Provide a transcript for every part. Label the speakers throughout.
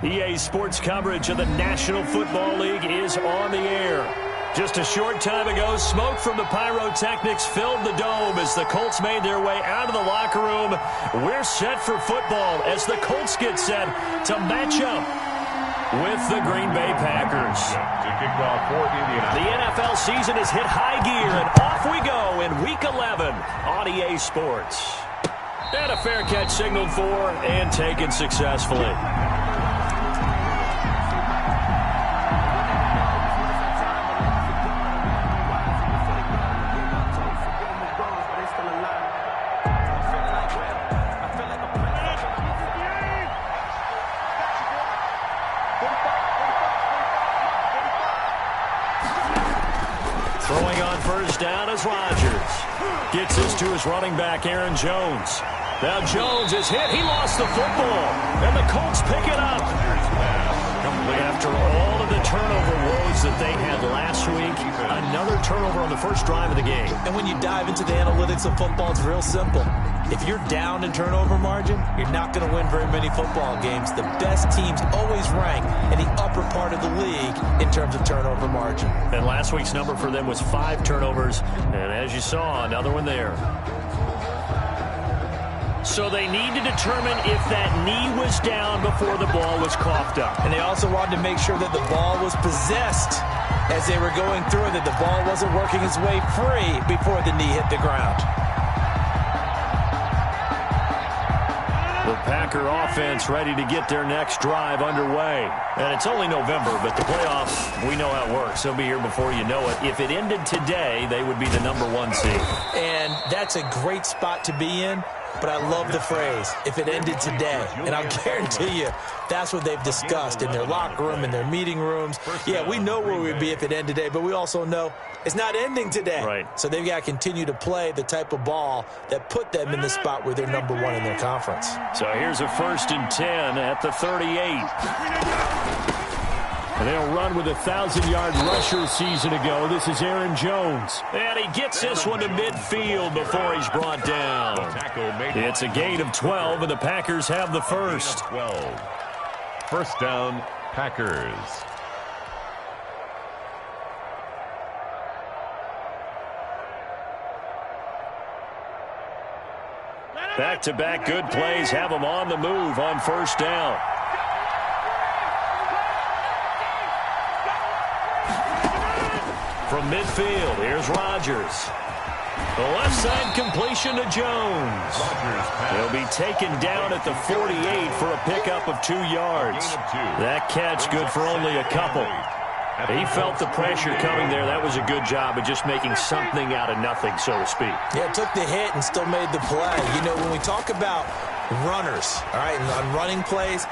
Speaker 1: EA Sports coverage of the National Football League is on the air. Just a short time ago, smoke from the pyrotechnics filled the dome as the Colts made their way out of the locker room. We're set for football as the Colts get set to match up with the Green Bay Packers.
Speaker 2: To kick off for
Speaker 1: the NFL season has hit high gear, and off we go in Week 11 on EA Sports. And a fair catch signaled for and taken successfully. Throwing on first down is Rodgers. Gets this to his running back, Aaron Jones. Now Jones is hit. He lost the football. And the Colts pick it up. After all of the turnover woes that they had last week, another turnover on the first drive of the game.
Speaker 3: And when you dive into the analytics of football, it's real simple. If you're down in turnover margin, you're not going to win very many football games. The best teams always rank in the upper part of the league in terms of turnover margin.
Speaker 1: And last week's number for them was 5 turnovers. And as you saw, another one there. So they need to determine if that knee was down before the ball was coughed up.
Speaker 3: And they also wanted to make sure that the ball was possessed as they were going through it, that the ball wasn't working its way free before the knee hit the ground.
Speaker 1: The Packer offense ready to get their next drive underway. And it's only November, but the playoffs, we know how it works. They'll be here before you know it. If it ended today, they would be the #1 seed.
Speaker 3: And that's a great spot to be in. But I love the phrase, if it ended today. And I'll guarantee you, that's what they've discussed in their locker room, in their meeting rooms. Yeah, we know where we'd be if it ended today, but we also know it's not ending today.
Speaker 1: Right.
Speaker 3: So they've got to continue to play the type of ball that put them in the spot where they're #1 in their conference.
Speaker 1: So here's a 1st and 10 at the 38. And they'll run with a 1,000-yard rusher season ago. This is Aaron Jones. And he gets this one to midfield before he's brought down. It's a gain of 12, and the Packers have the first.
Speaker 2: 12. First down, Packers.
Speaker 1: Back-to-back good plays have them on the move on first down. From midfield, here's Rodgers. The left side completion to Jones. He'll be taken down at the 48 for a pickup of 2 yards. That catch good for only a couple. He felt the pressure coming there. That was a good job of just making something out of nothing, so to speak.
Speaker 3: Yeah, took the hit and still made the play. You know, when we talk about runners, all right, and on running plays,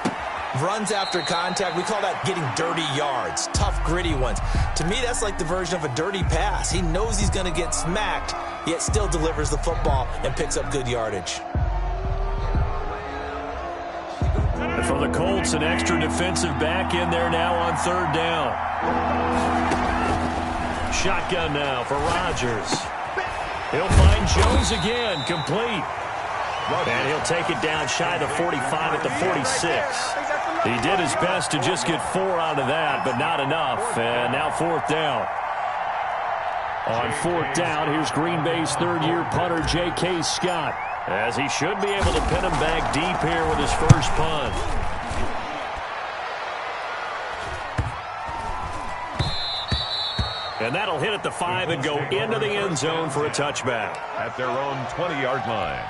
Speaker 3: runs after contact, we call that getting dirty yards, tough, gritty ones. To me, that's like the version of a dirty pass. He knows he's going to get smacked, yet still delivers the football and picks up good yardage.
Speaker 1: And for the Colts, an extra defensive back in there now on 3rd down. Shotgun now for Rodgers. He'll find Jones again, complete. And he'll take it down shy of the 45 at the 46. He did his best to just get 4 out of that, but not enough. And now 4th down. On 4th down, here's Green Bay's 3rd-year punter, J.K. Scott, as he should be able to pin him back deep here with his first punt. And that'll hit at the 5 and go into the end zone for a touchback.
Speaker 2: At their own 20-yard line.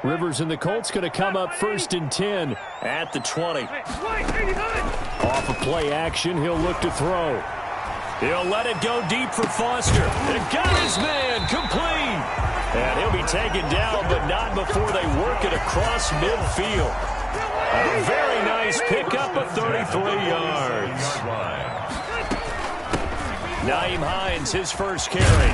Speaker 1: Rivers and the Colts going to come up 1st and 10 at the 20. Off of play action, he'll look to throw. He'll let it go deep for Foster. And got his man complete. And he'll be taken down, but not before they work it across midfield. A very nice pickup of 33 yards. Nyheim Hines, his first carry.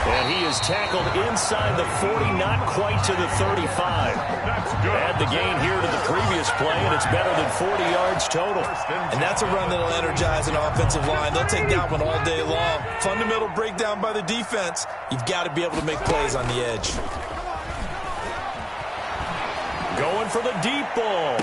Speaker 1: And he is tackled inside the 40, not quite to the 35. Add the gain here to the previous play, and it's better than 40 yards total.
Speaker 3: And that's a run that will energize an offensive line. They'll take that one all day long. Fundamental breakdown by the defense. You've got to be able to make plays on the edge.
Speaker 1: Going for the deep ball.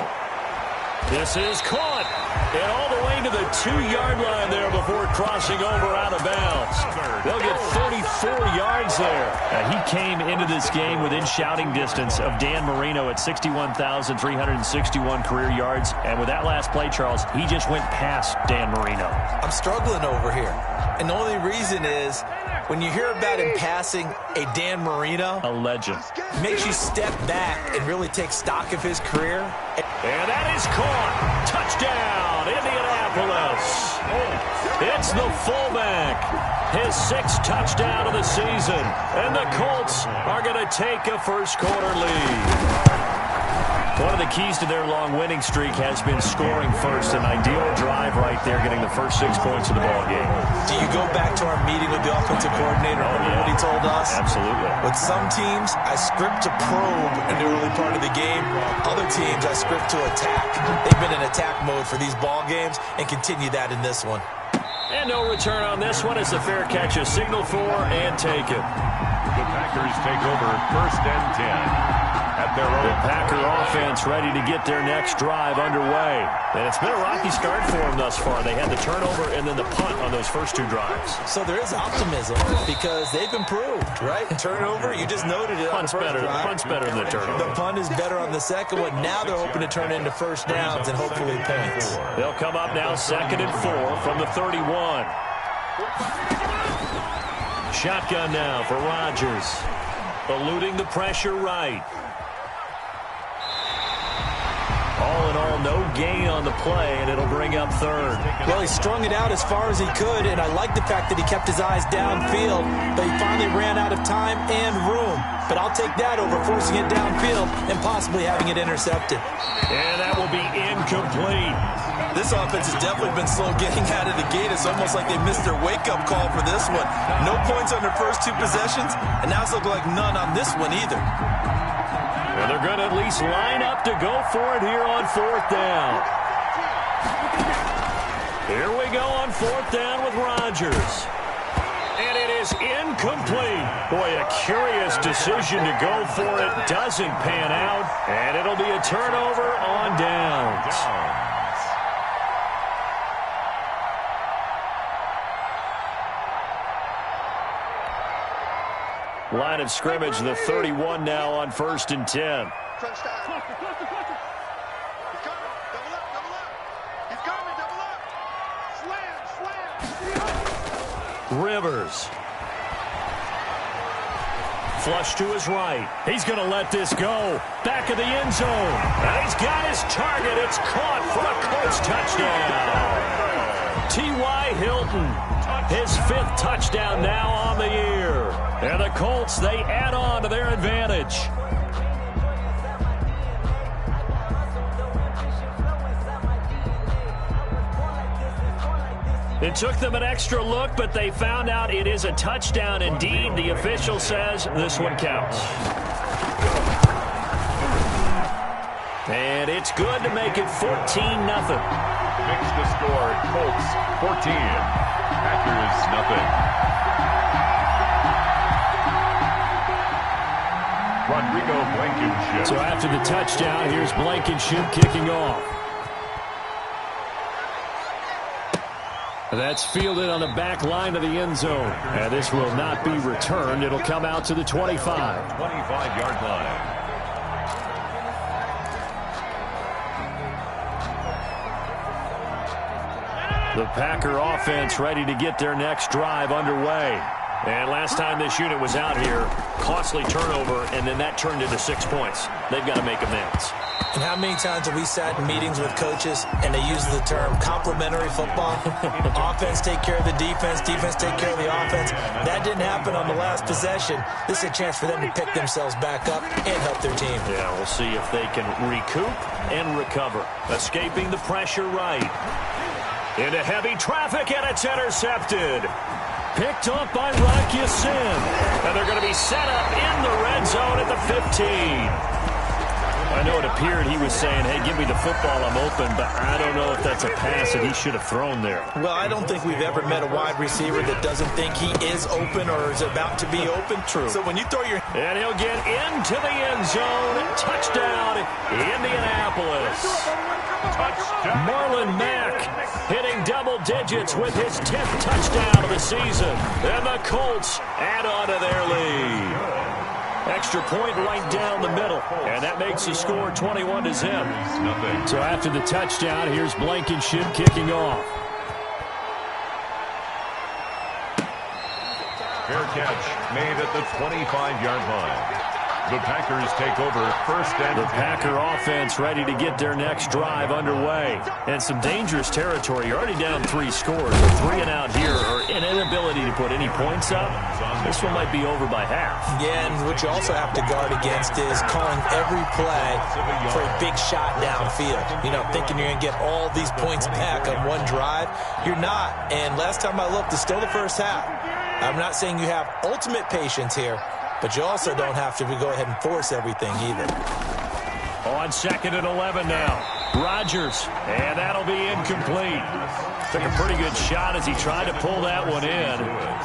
Speaker 1: This is caught. And all the way to the 2-yard line there before crossing over out of bounds. They'll get 34 yards there. He came into this game within shouting distance of Dan Marino at 61,361 career yards. And with that last play, Charles, he just went past Dan Marino.
Speaker 3: I'm struggling over here. And the only reason is when you hear about him passing a Dan Marino,
Speaker 1: a legend,
Speaker 3: it makes you step back and really take stock of his career.
Speaker 1: And that is caught. Touchdown, Indianapolis. It's the fullback. His 6th touchdown of the season. And the Colts are going to take a first-quarter lead. One of the keys to their long winning streak has been scoring first. An ideal drive right there, getting the first 6 points of the ball game.
Speaker 3: Do you go back to our meeting with the offensive coordinator? Remember what he told us?
Speaker 1: Absolutely.
Speaker 3: With some teams, I script to probe in the early part of the game. Other teams, I script to attack. They've been in attack mode for these ball games and continue that in this one.
Speaker 1: And no return on this one as the fair catch is signaled for and taken.
Speaker 2: The Packers take over 1st and 10. At their own.
Speaker 1: The Packer offense ready to get their next drive underway. And it's been a rocky start for them thus far. They had the turnover and then the punt on those first 2 drives.
Speaker 3: So there is optimism because they've improved, right? Turnover, you just noted it on the first drive.
Speaker 1: Punt's better than the turnover.
Speaker 3: The punt is better on the second one. Now they're hoping to turn into first downs and hopefully points.
Speaker 1: They'll come up now 2nd and 4 from the 31. Shotgun now for Rodgers. Eluding the pressure right. All in all, no gain on the play, and it'll bring up 3rd.
Speaker 3: Well, he strung it out as far as he could, and I like the fact that he kept his eyes downfield, but he finally ran out of time and room. But I'll take that over forcing it downfield and possibly having it intercepted.
Speaker 1: And that will be incomplete.
Speaker 3: This offense has definitely been slow getting out of the gate. It's almost like they missed their wake-up call for this one. No points on their first 2 possessions, and now it's looking like none on this one either.
Speaker 1: And they're going to at least line up to go for it here on 4th down. Here we go on 4th down with Rodgers. And it is incomplete. Boy, a curious decision to go for it. Doesn't pan out. And it'll be a turnover on downs. Line of scrimmage, the 31 now on 1st and 10. Rivers. Flush to his right. He's going to let this go. Back of the end zone. And he's got his target. It's caught for a Colts touchdown. T.Y. Hilton. His 5th touchdown now on the year. And the Colts, they add on to their advantage. It took them an extra look, but they found out it is a touchdown indeed. The official says this one counts. And it's good to make it 14-0.
Speaker 2: Fix the score. Colts 14. Packers nothing. Rodrigo Blankenship.
Speaker 1: So after the touchdown, here's Blankenship kicking off. That's fielded on the back line of the end zone. And this will not be returned. It'll come out to the 25.
Speaker 2: 25-yard line.
Speaker 1: The Packer offense ready to get their next drive underway. And last time this unit was out here, costly turnover, and then that turned into 6 points. They've got to make amends.
Speaker 3: And how many times have we sat in meetings with coaches and they use the term complementary football? Offense take care of the defense, defense take care of the offense. That didn't happen on the last possession. This is a chance for them to pick themselves back up and help their team.
Speaker 1: Yeah, we'll see if they can recoup and recover. Escaping the pressure right. Into heavy traffic, and it's intercepted. picked off by Sin. And they're going to be set up in the red zone at the 15. I know it appeared he was saying, hey, give me the football, I'm open, but I don't know if that's a pass that he should have thrown there.
Speaker 3: Well, I don't think we've ever met a wide receiver that doesn't think he is open or is about to be open.
Speaker 1: True.
Speaker 3: So when you throw your...
Speaker 1: And he'll get into the end zone. Touchdown, Indianapolis. Touchdown. Marlon Mack hitting double digits with his 10th touchdown of the season. And the Colts add on to their lead. Extra point right down the middle. And that makes the score 21-0. So after the touchdown, here's Blankenship kicking off.
Speaker 2: Fair catch made at the 25-yard line. The Packers take over first and 10.
Speaker 1: The Packer offense ready to get their next drive underway. And some dangerous territory. You're already down 3 scores. A 3 and out here, or an inability to put any points up. This one might be over by half.
Speaker 3: Yeah, and what you also have to guard against is calling every play for a big shot downfield. You know, thinking you're going to get all these points back on one drive. You're not. And last time I looked, it's still the first half. I'm not saying you have ultimate patience here, but you also don't have to go ahead and force everything either.
Speaker 1: On 2nd and 11 now. Rodgers, and that'll be incomplete. Took a pretty good shot as he tried to pull that one in.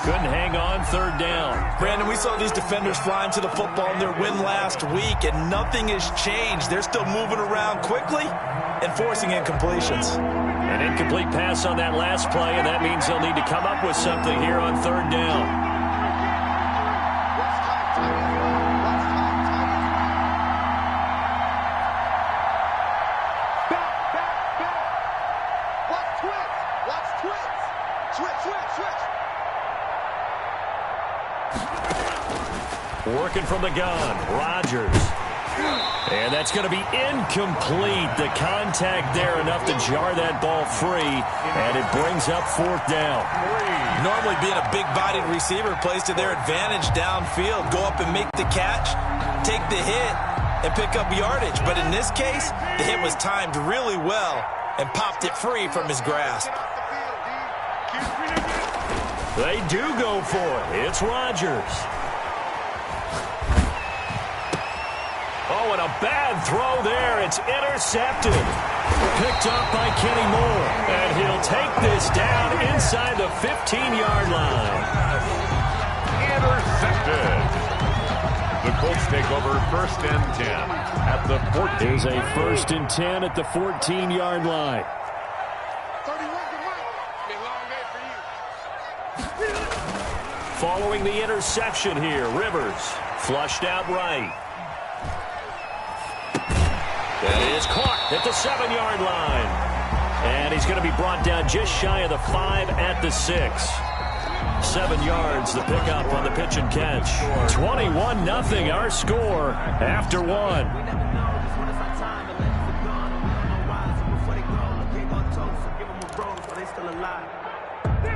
Speaker 1: Couldn't hang on 3rd down.
Speaker 3: Brandon, we saw these defenders flying to the football in their win last week, and nothing has changed. They're still moving around quickly and forcing incompletions.
Speaker 1: An incomplete pass on that last play, and that means they'll need to come up with something here on 3rd down. Working from the gun, Rodgers. And that's going to be incomplete. The contact there enough to jar that ball free, and it brings up 4th down.
Speaker 3: Normally being a big-bodied receiver plays to their advantage downfield. Go up and make the catch, take the hit, and pick up yardage. But in this case, the hit was timed really well and popped it free from his grasp.
Speaker 1: They do go for it. It's Rodgers. Oh, and a bad throw there. It's intercepted. Picked up by Kenny Moore. And he'll take this down inside the 15-yard line.
Speaker 2: Intercepted. The Colts take over 1st and 10 at the 14.
Speaker 1: There's a 1st and 10 at the 14-yard line. Following the interception here, Rivers flushed out right. That is caught at the 7-yard line. And he's going to be brought down just shy of the 5 at the 6. 7 yards, the pickup on the pitch and catch. 21-0 our score after 1.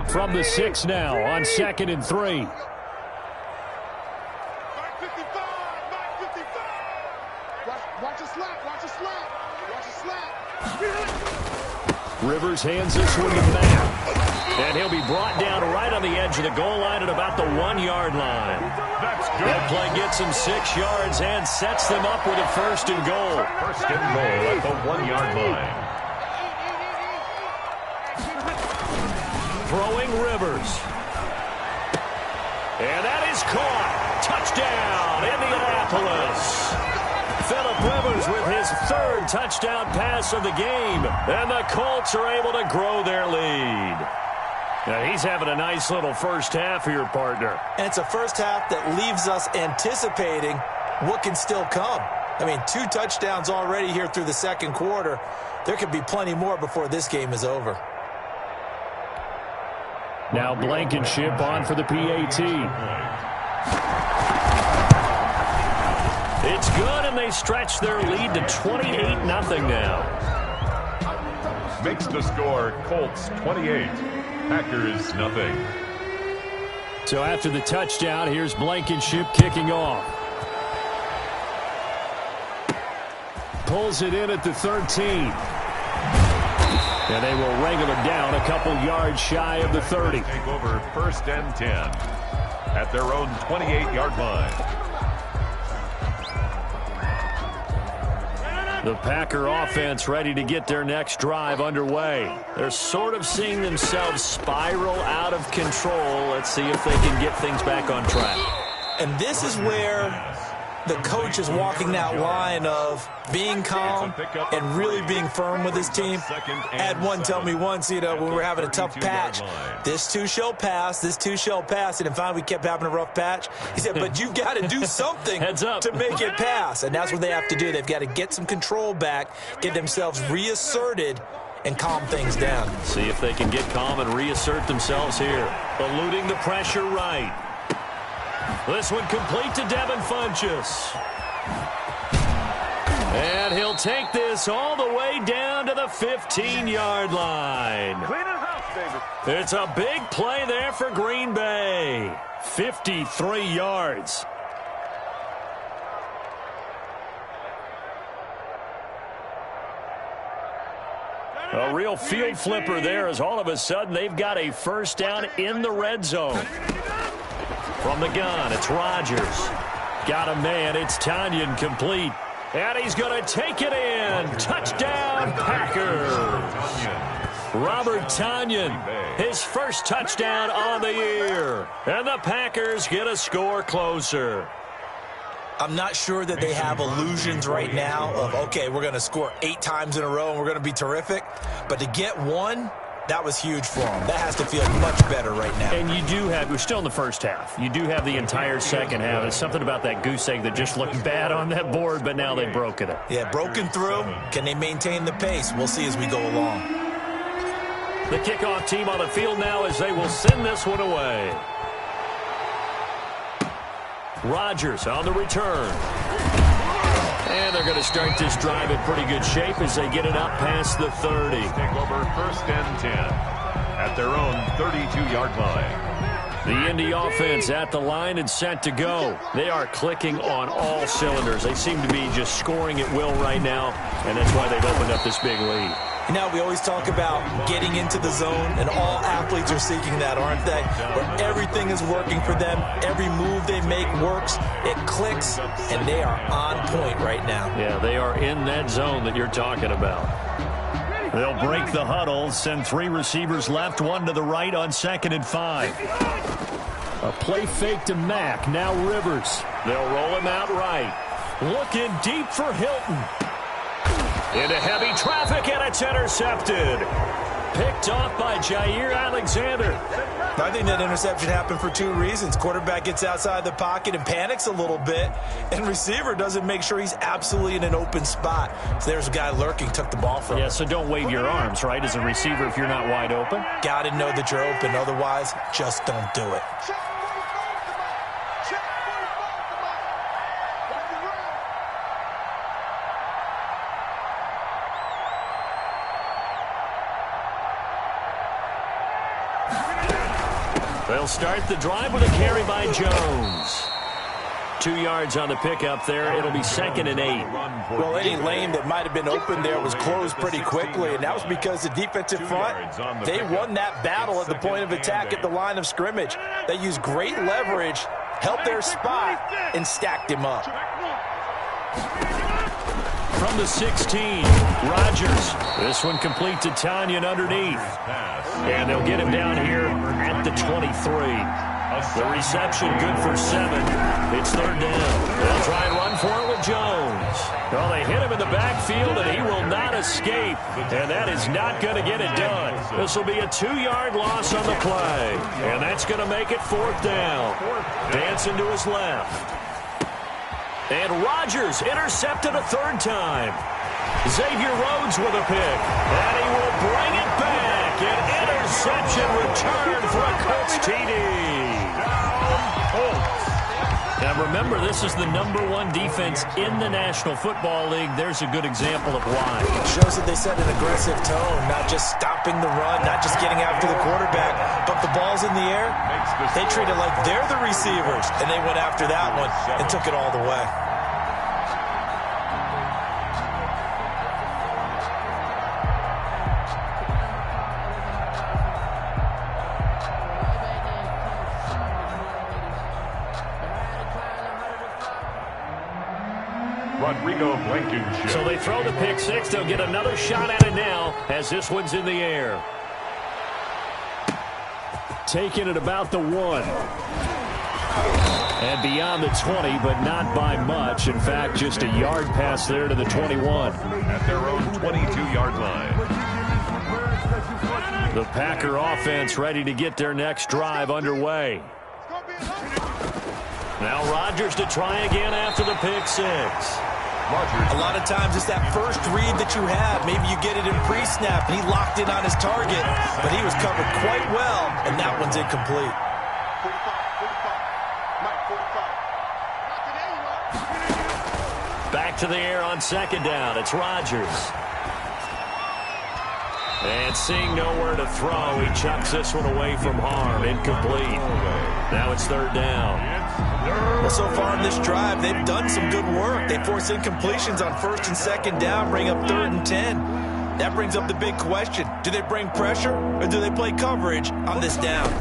Speaker 1: From the 6 now on 2nd and 3. Rivers hands this one to Matt. And he'll be brought down right on the edge of the goal line at about the 1-yard line.
Speaker 2: That's good.
Speaker 1: That play gets him 6 yards and sets them up with a 1st and goal.
Speaker 2: 1st and goal at the 1-yard line.
Speaker 1: Throwing Rivers. And that is caught. Touchdown, Indianapolis. Phillip Rivers with his 3rd touchdown pass of the game. And the Colts are able to grow their lead. Now, he's having a nice little first half here, partner.
Speaker 3: And it's a first half that leaves us anticipating what can still come. I mean, 2 touchdowns already here through the 2nd quarter. There could be plenty more before this game is over.
Speaker 1: Now Blankenship on for the PAT. It's good, and they stretch their lead to 28-0 now.
Speaker 2: Makes the score Colts 28, Packers nothing.
Speaker 1: So after the touchdown, here's Blankenship kicking off. Pulls it in at the 13. And they will wrangle it down a couple yards shy of the 30.
Speaker 2: Take over 1st and 10 at their own 28-yard line.
Speaker 1: The Packer offense ready to get their next drive underway. They're sort of seeing themselves spiral out of control. Let's see if they can get things back on track.
Speaker 3: And this is where the coach is walking that line of being calm and really being firm with his team. I had one tell me once, when we were having a tough patch, this too shall pass, this too shall pass. And finally we kept having a rough patch. He said, but you've got to do something to make it pass. And that's what they have to do. They've got to get some control back, get themselves reasserted, and calm things down.
Speaker 1: See if they can get calm and reassert themselves here. Eluding the pressure right. This one complete to Devin Funchess. And he'll take this all the way down to the 15-yard line. It's a big play there for Green Bay. 53 yards. A real field flipper there as all of a sudden they've got a first down in the red zone. From the gun, it's Rodgers. Got a man, it's Tonyan complete. And he's going to take it in. Touchdown, Packers. Robert Tonyan, his first touchdown on the year. And the Packers get a score closer.
Speaker 3: I'm not sure that they have illusions right now of, okay, we're going to score 8 times in a row and we're going to be terrific. But to get one, that was huge for them. That has to feel much better right now.
Speaker 1: And you do have, we're still in the first half. You do have the entire second half. There's something about that goose egg that just looked bad on that board, but now they've broken it.
Speaker 3: Yeah, broken through. Can they maintain the pace? We'll see as we go along.
Speaker 1: The kickoff team on the field now as they will send this one away. Rodgers on the return. And they're going to start this drive in pretty good shape as they get it up past the 30.
Speaker 2: Take over 1st and 10 at their own 32-yard line.
Speaker 1: The Indy offense at the line and set to go. They are clicking on all cylinders. They seem to be just scoring at will right now, and that's why they've opened up this big lead.
Speaker 3: We always talk about getting into the zone, and all athletes are seeking that, aren't they? Where everything is working for them. Every move they make works. It clicks, and they are on point right now.
Speaker 1: Yeah, they are in that zone that you're talking about. They'll break the huddle, send 3 receivers left, 1 to the right on 2nd and 5. A play fake to Mack, now Rivers. They'll roll him out right. Looking deep for Hilton. Into heavy traffic, and it's intercepted. Picked off by Jair Alexander.
Speaker 3: I think that interception happened for 2 reasons. Quarterback gets outside the pocket and panics a little bit, and receiver doesn't make sure he's absolutely in an open spot. So there's a guy lurking, took the ball from him.
Speaker 1: Yeah, so don't wave your arms, right, as a receiver if you're not wide open.
Speaker 3: Got to know that you're open. Otherwise, just don't do it.
Speaker 1: They'll start the drive with a carry by Jones. 2 yards on the pickup there. It'll be 2nd and 8.
Speaker 3: Well, any lane that might have been open there was closed pretty quickly, and that was because the defensive front, they won that battle at the point of attack at the line of scrimmage. They used great leverage, held their spot, and stacked him up.
Speaker 1: From the 16, Rodgers. This one complete to Tonyan underneath. And they'll get him down here at the 23. The reception good for 7. It's 3rd down. They'll try and run for it with Jones. Well, they hit him in the backfield, and he will not escape. And that is not going to get it done. This will be a 2-yard loss on the play. And that's going to make it 4th down. Dancing to his left. And Rodgers intercepted a 3rd time. Xavier Rhodes with a pick. And he will bring it back. An interception return for a Colts TD. Now remember, this is the #1 defense in the National Football League. There's a good example of why.
Speaker 3: It shows that they set an aggressive tone, not just stopping the run, not just getting after the quarterback, but the ball's in the air. They treat it like they're the receivers, and they went after that one and took it all the way.
Speaker 2: Rodrigo Blankenship.
Speaker 1: So they throw the pick six. They'll get another shot at it now as this one's in the air. Taking it about the 1. And beyond the 20, but not by much. In fact, just a yard pass there to the 21.
Speaker 2: At their own 22-yard line.
Speaker 1: The Packer offense ready to get their next drive underway. Now Rodgers to try again after the pick six.
Speaker 3: A lot of times it's that first read that you have. Maybe you get it in pre-snap, and he locked in on his target, but he was covered quite well, and that one's incomplete.
Speaker 1: Back to the air on second down. It's Rodgers. And seeing nowhere to throw, he chucks this one away from harm. Incomplete. Now it's third down.
Speaker 3: Well, so far in this drive, they've done some good work. They force incompletions on first and second down, bring up 3rd and 10. That brings up the big question. Do they bring pressure or do they play coverage on this down?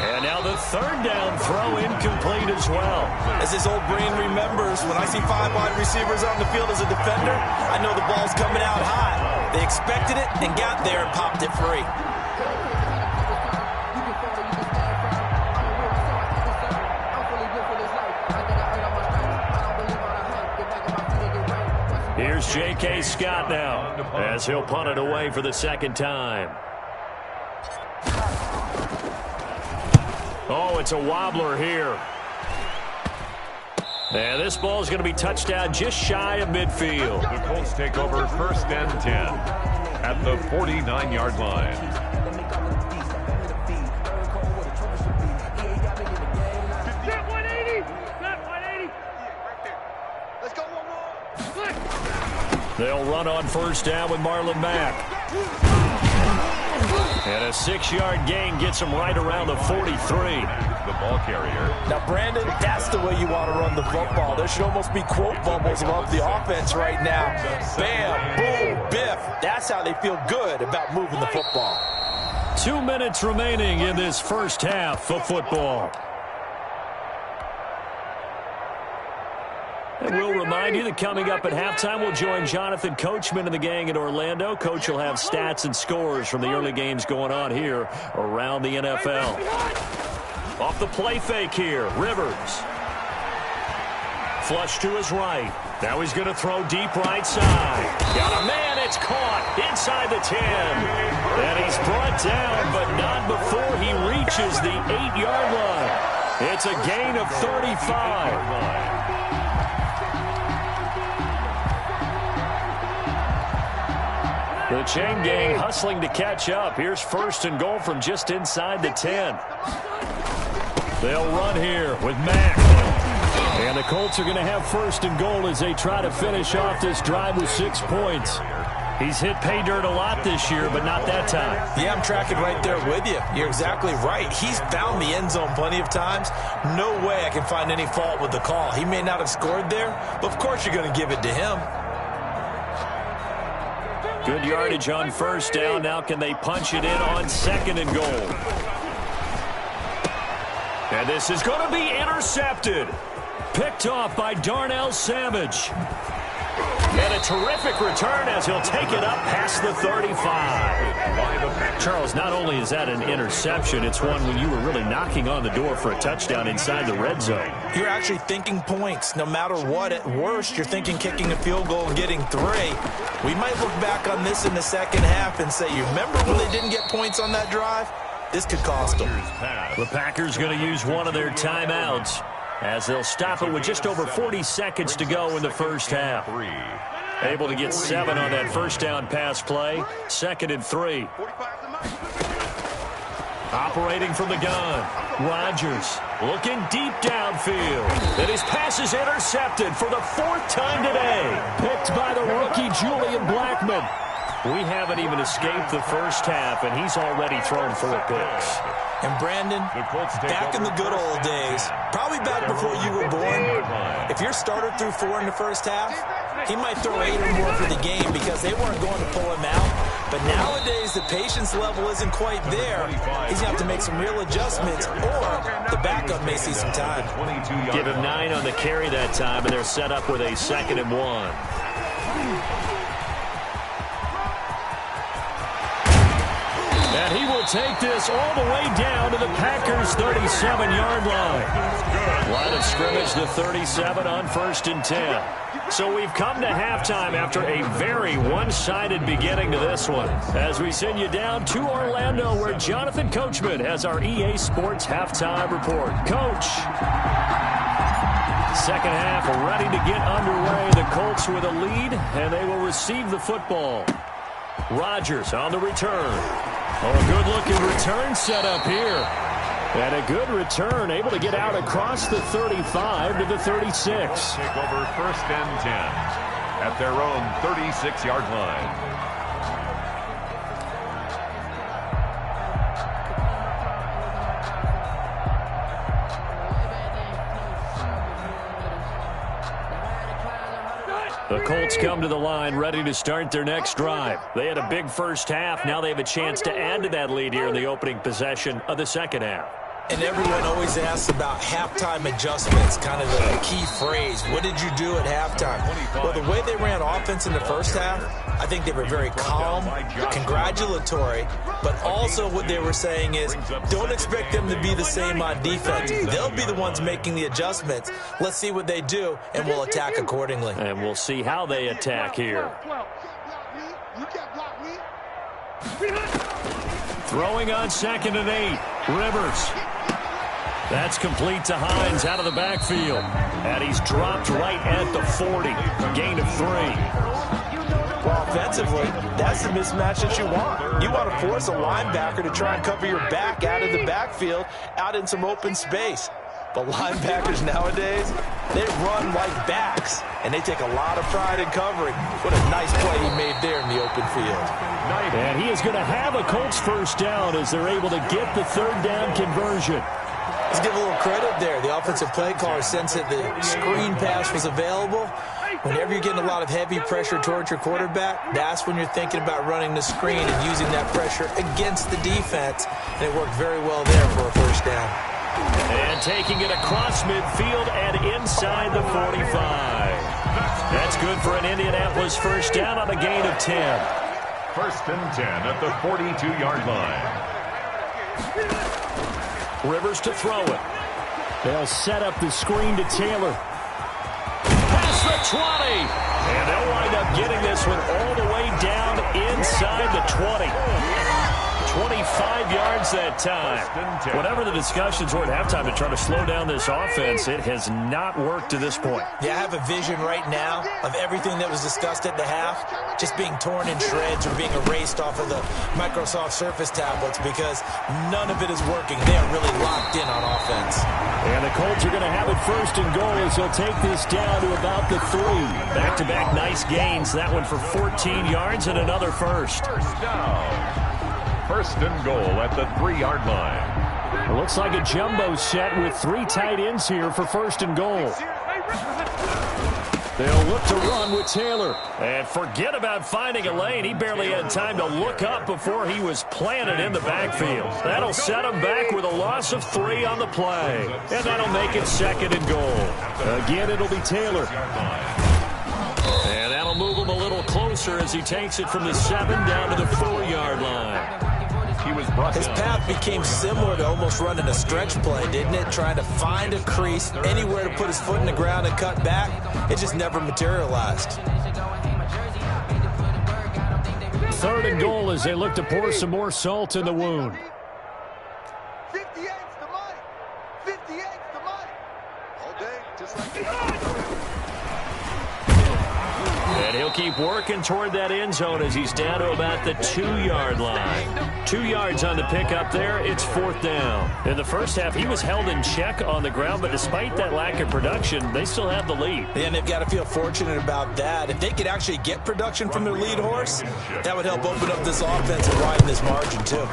Speaker 1: And now the third down throw incomplete as well.
Speaker 3: As his old brain remembers, when I see 5 wide receivers on the field as a defender, I know the ball's coming out high. They expected it and got there and popped it free.
Speaker 1: Here's J.K. Scott now as he'll punt it away for the second time. Oh, it's a wobbler here. And this ball is going to be touchdown just shy of midfield.
Speaker 2: The Colts take over 1st and 10 at the 49-yard line.
Speaker 1: They'll run on first down with Marlon Mack. And a 6-yard gain gets him right around the 43.
Speaker 2: The ball carrier.
Speaker 3: Now, Brandon, that's the way you want to run the football. There should almost be quote bubbles above the offense right now. Bam, boom, biff. That's how they feel good about moving the football.
Speaker 1: 2 minutes remaining in this first half of football. And we'll remind you that coming up at halftime, we'll join Jonathan Coachman and the gang in Orlando. Coach will have stats and scores from the early games going on here around the NFL. Off the play fake here, Rivers. Flush to his right. Now he's going to throw deep right side. Got a man, it's caught inside the 10. And he's brought down, but not before he reaches the 8-yard line. It's a gain of 35. The chain gang hustling to catch up. Here's 1st and goal from just inside the 10. They'll run here with Mack. And the Colts are going to have 1st and goal as they try to finish off this drive with 6 points. He's hit pay dirt a lot this year, but not that time.
Speaker 3: Yeah, I'm tracking right there with you. You're exactly right. He's found the end zone plenty of times. No way I can find any fault with the call. He may not have scored there, but of course you're going to give it to him.
Speaker 1: Good yardage on first down. Now can they punch it in on 2nd and goal? And this is going to be intercepted. Picked off by Darnell Savage. And a terrific return as he'll take it up past the 35. Charles, not only is that an interception, it's one when you were really knocking on the door for a touchdown inside the red zone.
Speaker 3: You're actually thinking points. No matter what, at worst, you're thinking kicking a field goal and getting 3. We might look back on this in the second half and say, you remember when they didn't get points on that drive? This could cost them.
Speaker 1: The Packers going to use one of their timeouts as they'll stop it with just over 40 seconds to go in the first half. Able to get 7 on that first down pass play. 2nd and 3. Operating from the gun. Rodgers looking deep downfield. And his pass is intercepted for the 4th time today. Picked by the rookie Julian Blackmon. We haven't even escaped the first half, and he's already thrown 4 picks.
Speaker 3: And Brandon, back in the good old days, probably back before you were born, if your starter threw 4 in the first half, he might throw 8 or more for the game because they weren't going to pull him out. But nowadays, the patience level isn't quite there. He's going to have to make some real adjustments, or the backup may see some time.
Speaker 1: Give him 9 on the carry that time, and they're set up with a 2nd and 1. And he will take this all the way down to the Packers' 37-yard line. Line of scrimmage, the 37 on 1st and 10. So we've come to halftime after a very one-sided beginning to this one. As we send you down to Orlando, where Jonathan Coachman has our EA Sports halftime report. Coach. Second half ready to get underway. The Colts with a lead, and they will receive the football. Rodgers on the return. Oh, a good-looking return set up here. And a good return, able to get out across the 35 to the 36.
Speaker 2: Take over 1st and 10 at their own 36-yard line.
Speaker 1: The Colts come to the line ready to start their next drive. They had a big first half. Now they have a chance to add to that lead here in the opening possession of the second half.
Speaker 3: And everyone always asks about halftime adjustments, kind of the key phrase. What did you do at halftime? Well, the way they ran offense in the first half, I think they were very calm, congratulatory, but also what they were saying is don't expect them to be the same on defense. They'll be the ones making the adjustments. Let's see what they do, and we'll attack accordingly.
Speaker 1: And we'll see how they attack here. Throwing on 2nd and 8. Rivers. That's complete to Hines out of the backfield. And he's dropped right at the 40. Gain of 3.
Speaker 3: Well, offensively, that's the mismatch that you want. You want to force a linebacker to try and cover your back out of the backfield, out in some open space. But linebackers nowadays, they run like backs, and they take a lot of pride in covering. What a nice play he made there in the open field.
Speaker 1: And he is going to have a Colts first down as they're able to get the 3rd down conversion.
Speaker 3: Let's give a little credit there. The offensive play caller sensed that the screen pass was available. Whenever you're getting a lot of heavy pressure towards your quarterback, that's when you're thinking about running the screen and using that pressure against the defense. And it worked very well there for a first down.
Speaker 1: And taking it across midfield and inside the 45. That's good for an Indianapolis first down on a gain of 10.
Speaker 2: 1st and 10 at the 42-yard line.
Speaker 1: Rivers to throw it. They'll set up the screen to Taylor. Past the 20. And they'll wind up getting this one all the way down inside the 20. 25 yards that time. Whatever the discussions were at halftime to try to slow down this offense, it has not worked to this point.
Speaker 3: Yeah, I have a vision right now of everything that was discussed at the half just being torn in shreds or being erased off of the Microsoft Surface tablets because none of it is working. They are really locked in on offense.
Speaker 1: And the Colts are going to have it 1st and goal as they'll take this down to about the 3. Back-to-back nice gains. That one for 14 yards and another first.
Speaker 2: First down. 1st and goal at the 3-yard line.
Speaker 1: It looks like a jumbo set with 3 tight ends here for 1st and goal. They'll look to run with Taylor. And forget about finding a lane. He barely had time to look up before he was planted in the backfield. That'll set him back with a loss of 3 on the play. And that'll make it 2nd and goal. Again, it'll be Taylor. And that'll move him a little closer as he takes it from the 7 down to the 4-yard line.
Speaker 3: His path became similar to almost running a stretch play, didn't it? Trying to find a crease, anywhere to put his foot in the ground and cut back. It just never materialized.
Speaker 1: 3rd and goal as they look to pour some more salt in the wound.
Speaker 4: 58's the money. 58's the money. All day, just like this.
Speaker 1: And he'll keep working toward that end zone as he's down to about the 2-yard line. 2 yards on the pickup there. It's 4th down. In the first half, he was held in check on the ground, but despite that lack of production, they still have the lead.
Speaker 3: And they've got to feel fortunate about that. If they could actually get production from their lead horse, that would help open up this offense and widen this margin, too.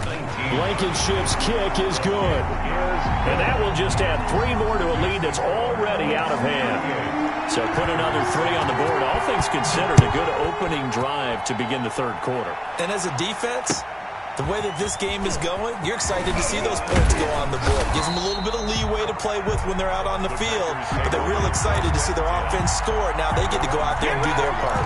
Speaker 1: Blankenship's kick is good. And that will just add 3 more to a lead that's already out of hand. So put another 3 on the board. All things considered, a good opening drive to begin the third quarter.
Speaker 3: And as a defense, the way that this game is going, you're excited to see those points go on the board. Gives them a little bit of leeway to play with when they're out on the field, but they're real excited to see their offense score. Now they get to go out there and do their part.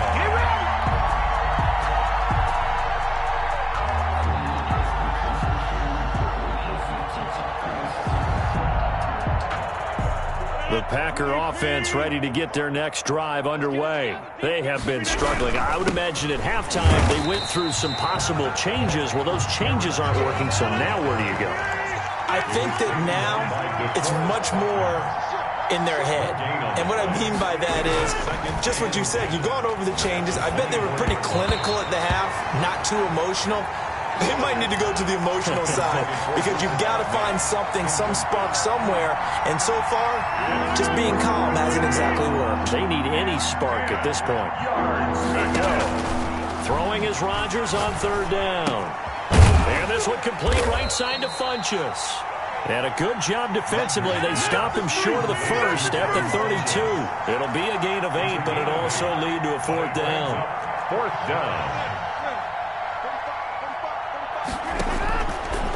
Speaker 1: The Packer offense ready to get their next drive underway. They have been struggling. I would imagine at halftime they went through some possible changes. Well, those changes aren't working, so now where do you go?
Speaker 3: I think that now it's much more in their head. And what I mean by that is just what you said. You've gone over the changes. I bet they were pretty clinical at the half, not too emotional. They might need to go to the emotional side because you've got to find something, some spark somewhere. And so far, just being calm hasn't exactly worked.
Speaker 1: They need any spark at this point. Throwing is Rodgers on third down. And this one complete right side to Funchess. And a good job defensively. They stop him short of the first at the 32. It'll be a gain of 8, but it'll also lead to a fourth down.
Speaker 2: Fourth down.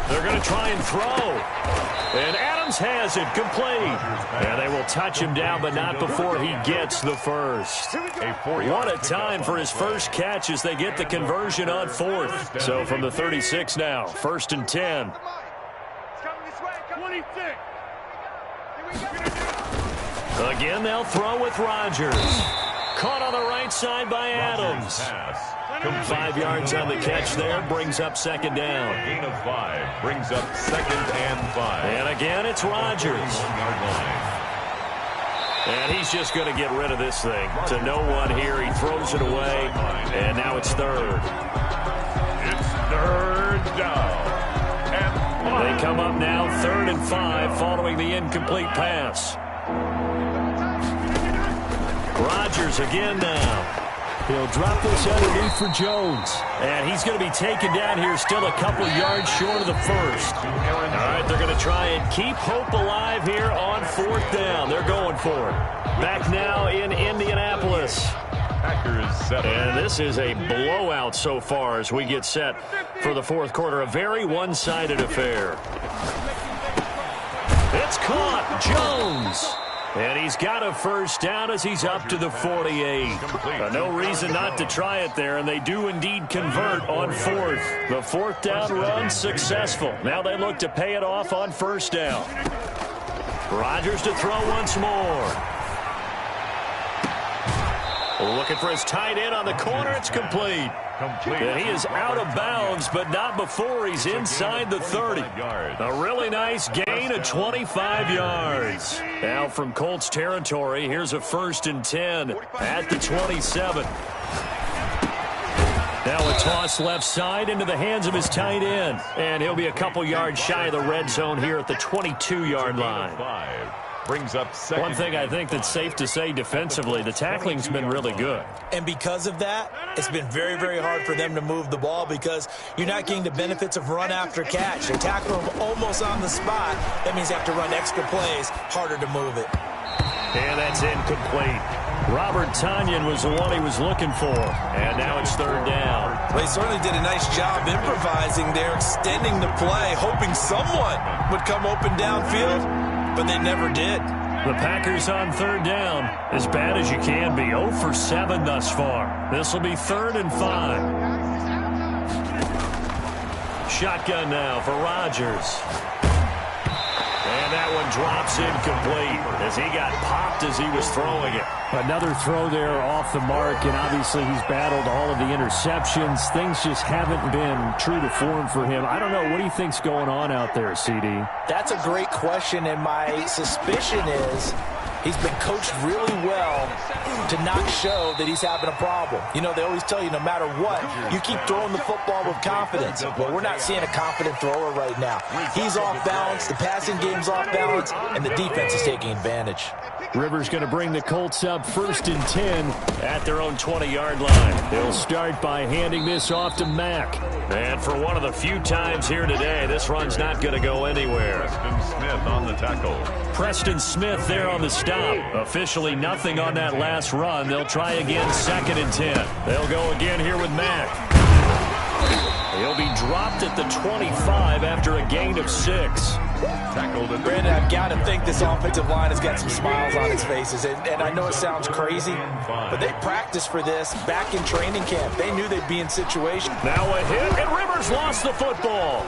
Speaker 1: They're going to try and throw. And Adams has it complete. And they will touch him down, but not before he gets the first. What a time for his first catch as they get the conversion on fourth. So from the 36 now, 1st and 10. Again, they'll throw with Rodgers. Caught on the right side by Adams. 5 yards on the catch there, brings up second down.
Speaker 2: Gain of 5 brings up 2nd and 5.
Speaker 1: And again, it's Rodgers. And he's just going to get rid of this thing. To no one here, he throws it away, and now it's third.
Speaker 2: It's third down.
Speaker 1: They come up now 3rd and 5 following the incomplete pass. Rodgers again now. He'll drop this underneath for Jones. And he's going to be taken down here still a couple yards short of the first. All right, they're going to try and keep hope alive here on 4th down. They're going for it. Back now in Indianapolis.
Speaker 2: Packers 7.
Speaker 1: And this is a blowout so far as we get set for the fourth quarter. A very one-sided affair. It's caught. Jones. And he's got a first down as he's up to the 48. No reason not to try it there, and they do indeed convert on 4th. The 4th down run successful. Now they look to pay it off on 1st down. Rodgers to throw once more. Looking for his tight end on the corner. It's complete. And he is out of bounds, but not before he's inside the 30. A really nice gain of 25 yards. Now from Colts territory, here's a 1st and 10 at the 27. Now a toss left side into the hands of his tight end. And he'll be a couple yards shy of the red zone here at the 22-yard line.
Speaker 2: Brings up
Speaker 1: one thing I think that's safe to say defensively, the tackling's been really good.
Speaker 3: And because of that, it's been very, very hard for them to move the ball because you're not getting the benefits of run after catch. They tackle him almost on the spot. That means they have to run extra plays, harder to move it.
Speaker 1: And that's incomplete. Robert Tonyan was the one he was looking for. And now it's 3rd down.
Speaker 3: Well, he certainly did a nice job improvising there, extending the play, hoping someone would come open downfield. But they never did.
Speaker 1: The Packers on 3rd down, as bad as you can be. 0 for 7 thus far. This will be 3rd and 5. Shotgun now for Rodgers. And that one drops incomplete as he got popped as he was throwing it. Another throw there off the mark, and obviously he's battled all of the interceptions. Things just haven't been true to form for him. I don't know. What do you think's going on out there, CD?
Speaker 3: That's a great question, and my suspicion is he's been coached really well to not show that he's having a problem. You know, they always tell you no matter what, you keep throwing the football with confidence. Well, we're not seeing a confident thrower right now. He's off balance, the passing game's off balance, and the defense is taking advantage.
Speaker 1: Rivers going to bring the Colts up 1st and 10 at their own 20-yard line. They'll start by handing this off to Mack. And for one of the few times here today, this run's not going to go anywhere.
Speaker 2: Preston Smith on the tackle.
Speaker 1: Preston Smith there on the stop. stop. Officially nothing on that last run. They'll try again, 2nd and 10. They'll go again here with Mack. He'll be dropped at the 25 after a gain of 6.
Speaker 3: Brandon, I've got to think this offensive line has got some smiles on its faces. And I know it sounds crazy, but they practiced for this back in training camp. They knew they'd be in situation.
Speaker 1: Now a hit, and Rivers lost the football.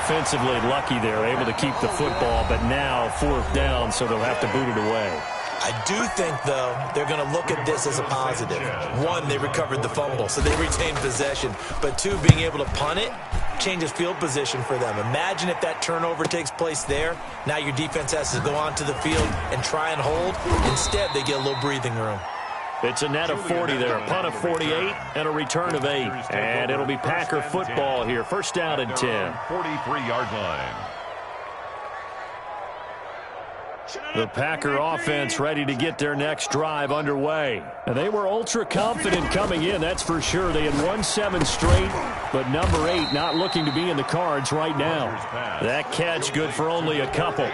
Speaker 1: Offensively lucky there, able to keep the football, but now 4th down, so they'll have to boot it away.
Speaker 3: I do think, though, they're going to look at this as a positive. 1, they recovered the fumble, so they retained possession. But 2, being able to punt it changes field position for them. Imagine if that turnover takes place there. Now your defense has to go onto the field and try and hold. Instead, they get a little breathing room.
Speaker 1: It's a net of 40 there, a punt of 48, and a return of 8. And it'll be Packer football here, 1st down and 10.
Speaker 2: 43-yard line.
Speaker 1: The Packer offense ready to get their next drive underway. And they were ultra confident coming in, that's for sure. They had won 7 straight, but number 8 not looking to be in the cards right now. That catch good for only a couple.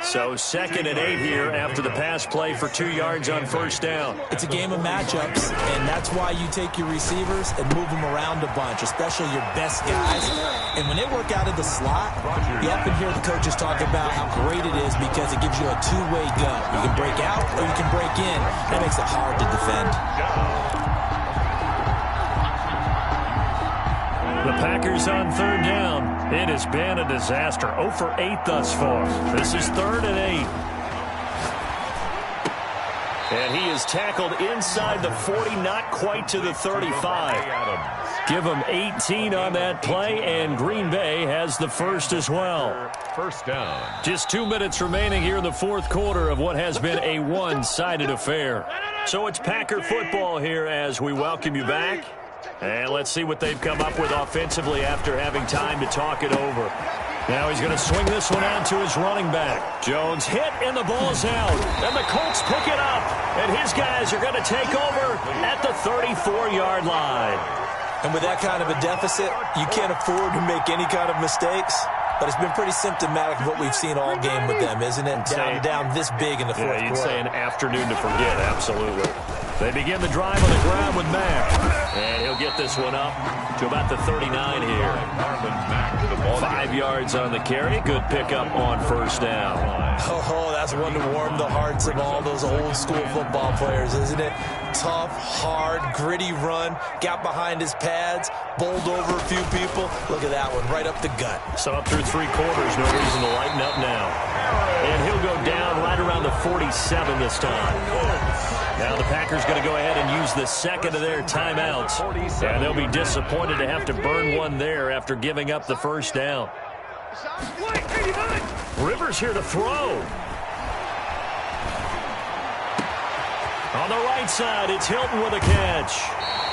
Speaker 1: So 2nd and 8 here after the pass play for 2 yards on 1st down.
Speaker 3: It's a game of matchups, and that's why you take your receivers and move them around a bunch, especially your best guys. And when they work out of the slot, you often hear the coaches talk about how great it is because it gives you a two-way go. You can break out or you can break in. That makes it hard to defend.
Speaker 1: The Packers on 3rd down. It has been a disaster. 0 for 8 thus far. This is 3rd and 8. And he is tackled inside the 40, not quite to the 35. Give him 18 on that play, and Green Bay has the first as well.
Speaker 2: 1st down.
Speaker 1: Just 2 minutes remaining here in the 4th quarter of what has been a one-sided affair. So it's Packer football here as we welcome you back. And let's see what they've come up with offensively after having time to talk it over. Now he's going to swing this one out to his running back. Jones hit, and the ball's out. And the Colts pick it up. And his guys are going to take over at the 34-yard line.
Speaker 3: And with that kind of a deficit, you can't afford to make any kind of mistakes. But it's been pretty symptomatic of what we've seen all game with them, isn't it? Down this big in the 4th quarter.
Speaker 1: You'd say an afternoon to forget, absolutely. They begin the drive on the ground with Mack. And he'll get this one up to about the 39 here. 5 yards on the carry. Good pickup on 1st down.
Speaker 3: Oh, that's one to warm the hearts of all those old school football players, isn't it? Tough, hard, gritty run. Got behind his pads, bowled over a few people. Look at that one, right up the gut.
Speaker 1: So up through 3 quarters, no reason to lighten up now. And he'll go down right around the 47 this time. Now the Packers going to go ahead and use the 2nd of their timeouts. And they'll be disappointed to have to burn one there after giving up the 1st down. Rivers here to throw. On the right side, it's Hilton with a catch.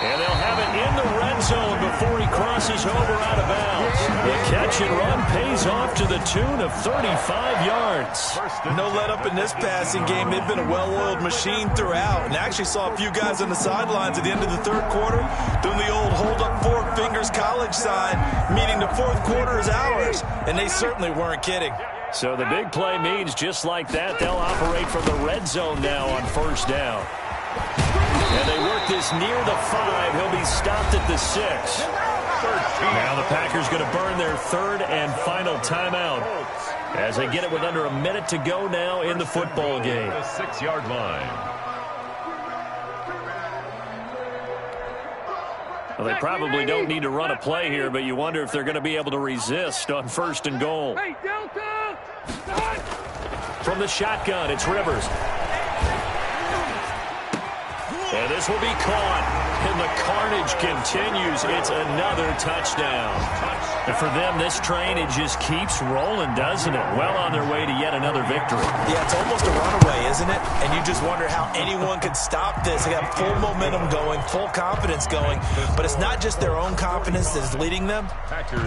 Speaker 1: And they'll have it in the red zone before he crosses over out of bounds. The catch and run pays off to the tune of 35 yards.
Speaker 3: No let up in this passing game. They've been a well-oiled machine throughout. And actually saw a few guys on the sidelines at the end of the 3rd quarter doing the old hold up 4 fingers college sign, meaning the 4th quarter is ours. And they certainly weren't kidding.
Speaker 1: So the big play means just like that, they'll operate from the red zone now on 1st down. And they work this near the 5. He'll be stopped at the 6. Now the Packers going to burn their 3rd and final timeout as they get it with under a minute to go now in the football game.
Speaker 2: The 6-yard line.
Speaker 1: Well, they probably don't need to run a play here, but you wonder if they're going to be able to resist on 1st and goal. From the shotgun, it's Rivers. And this will be caught, and the carnage continues. It's another touchdown. And for them, this train, it just keeps rolling, doesn't it? Well on their way to yet another victory.
Speaker 3: Yeah, it's almost a runaway, isn't it? And you just wonder how anyone could stop this. They got full momentum going, full confidence going. But it's not just their own confidence that is leading them.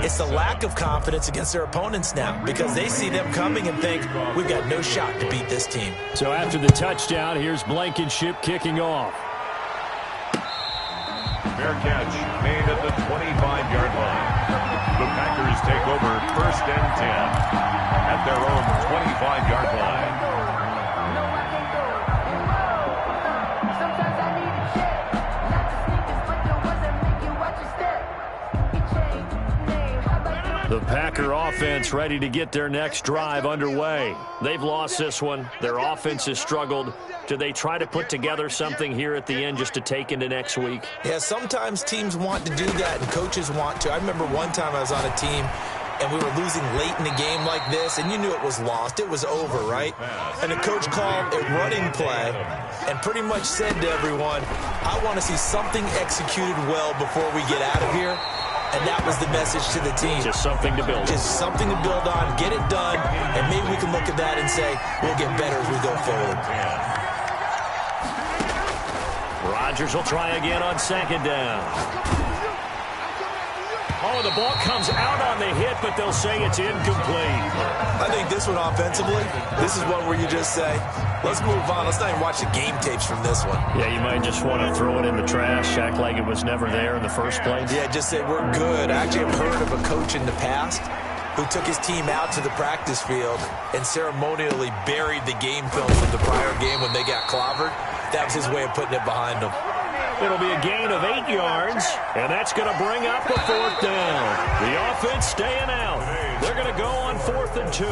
Speaker 3: It's the lack of confidence against their opponents now because they see them coming and think, we've got no shot to beat this team.
Speaker 1: So after the touchdown, here's Blankenship kicking off.
Speaker 2: Fair catch made at the 25-yard line. The Packers take over 1st and 10 at their own 25-yard line.
Speaker 1: The Packer offense ready to get their next drive underway. They've lost this one. Their offense has struggled. Do they try to put together something here at the end just to take into next week?
Speaker 3: Yeah, sometimes teams want to do that and coaches want to. I remember one time I was on a team and we were losing late in the game like this, and you knew it was lost. It was over, right? And the coach called a running play and pretty much said to everyone, I want to see something executed well before we get out of here. And that was the message to the team.
Speaker 1: Just something to build on.
Speaker 3: Just something to build on, get it done, and maybe we can look at that and say, we'll get better as we go forward.
Speaker 1: Rodgers will try again on 2nd down. Oh, the ball comes out on the hit, but they'll say it's incomplete.
Speaker 3: I think this one offensively, this is one where you just say, let's move on. Let's not even watch the game tapes from this one.
Speaker 1: Yeah, you might just want to throw it in the trash, act like it was never there in the first place.
Speaker 3: Yeah, just say we're good. I actually have heard of a coach in the past who took his team out to the practice field and ceremonially buried the game film from the prior game when they got clobbered. That was his way of putting it behind them.
Speaker 1: It'll be a gain of 8 yards, and that's going to bring up a 4th down. The offense staying out. They're going to go on 4th and 2.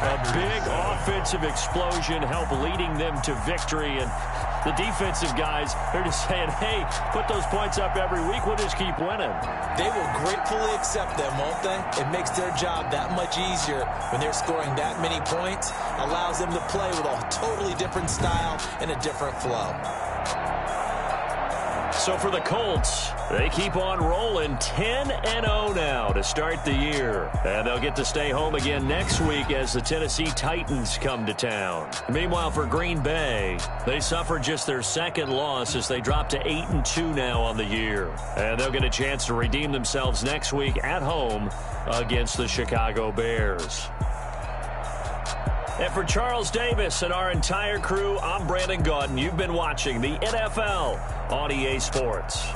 Speaker 1: A big offensive explosion helped leading them to victory, and the defensive guys, they're just saying, hey, put those points up every week, we'll just keep winning.
Speaker 3: They will gratefully accept them, won't they? It makes their job that much easier when they're scoring that many points, allows them to play with a totally different style and a different flow.
Speaker 1: So for the Colts, they keep on rolling 10-0 now to start the year. And they'll get to stay home again next week as the Tennessee Titans come to town. Meanwhile, for Green Bay, they suffered just their 2nd loss as they drop to 8-2 now on the year. And they'll get a chance to redeem themselves next week at home against the Chicago Bears. And for Charles Davis and our entire crew, I'm Brandon Gaudin. You've been watching the NFL on EA Sports.